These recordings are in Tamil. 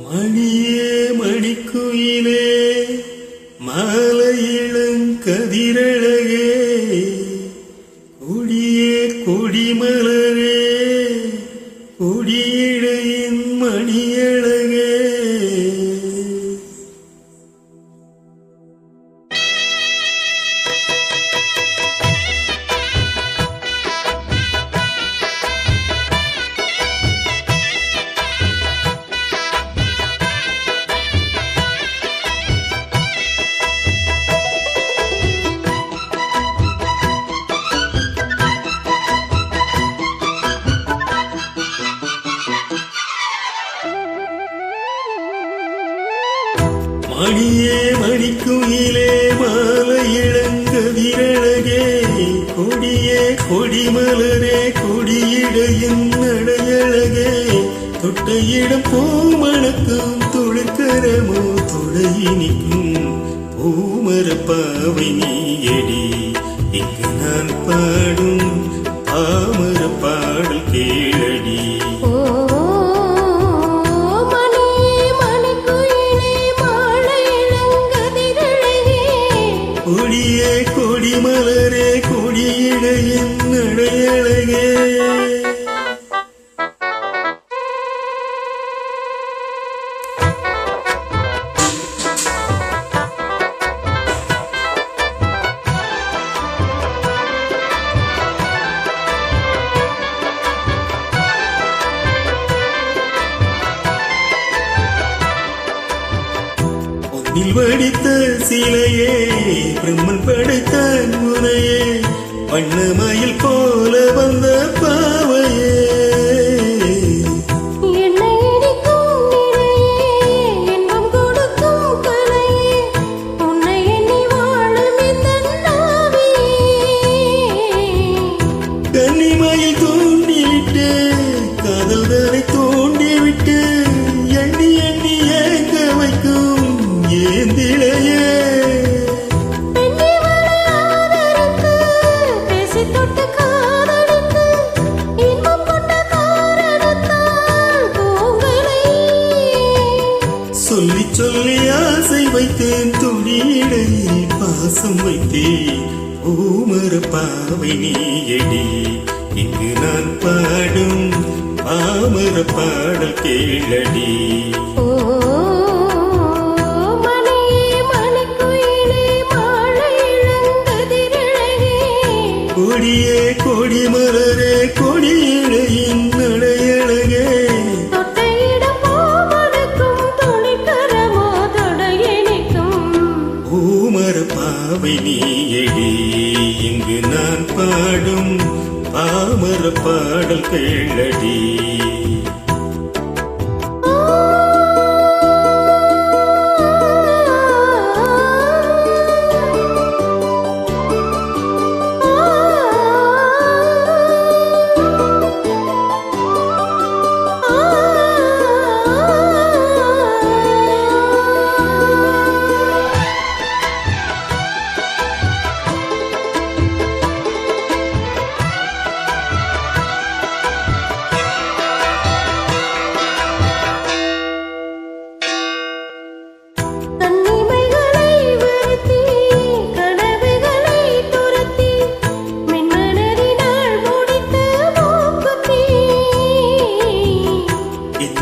மணியே மணிக்குயிலே மாலையிளங்கதிரழகே கொடியே கொடிமலரே கொடியிழையின் மணியழகே மணியே மணிக்குயிலே மாலையிளங்கதிரழகே கொடியே கொடிமலரே கொடியிடையின் நடையழகே தொட்ட இடம் பூமணக்கும் துளுக்கரமோ தொடையினிக்கும் பூமரப்பாவை நீயடி இங்கு நான் பாடும் பாமர பாடல் கேளடி. கொடியே கொடிமலரே கொடியிடையின் நடையழகே வடித்த சிலையே பிரம்மன் படைத்த முனையே வண்ணமயில் போல வந்த பாவையே கன்னிமயில் தூண்டிவிட்டு காதல் தரை தூண்டிவிட்டு எண்ணி எண்ணி ஏங்க வைக்கும் ஏந்திழையே சொல்லி சொல்லி ஆசை வைத்தேன் துணியிடையில் பாசம் வைத்தேன் பூமர பாவை நீயடி இங்கு நான் பாடும் பாமர பாடல் கேளடி. கொடியே கொடிமலரே கொடியிடையின் நடையழகே பூமர பாவை நீயடி இங்கு நான் பாடும் பாமர பாடல் கேளடி.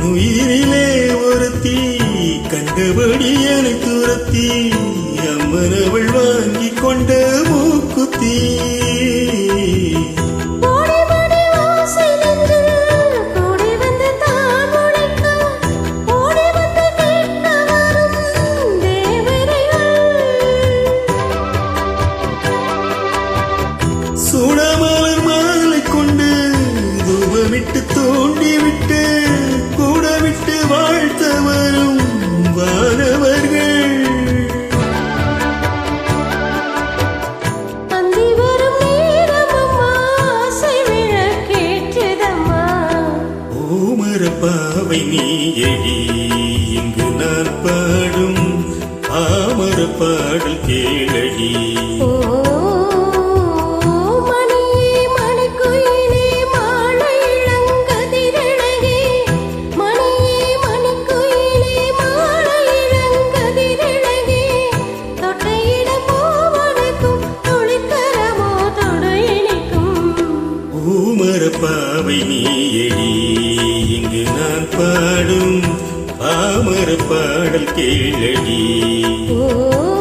உயிரிலே ஒருத்தி கண்டபடி என துரத்தி அம்மனவள் வாங்கி கொண்ட மூக்குத்தி சூடமலர் மாலை கொண்டு தூபமிட்டு தோண்டிவிட்டு கூட விட்டு வாழ்த்த வரும் வானவர்கள் பூமர பாவை நீயடி இங்கு நான் பாடும் பாமர பாடல் கேளடி. பாடல் கேளடி. ஓ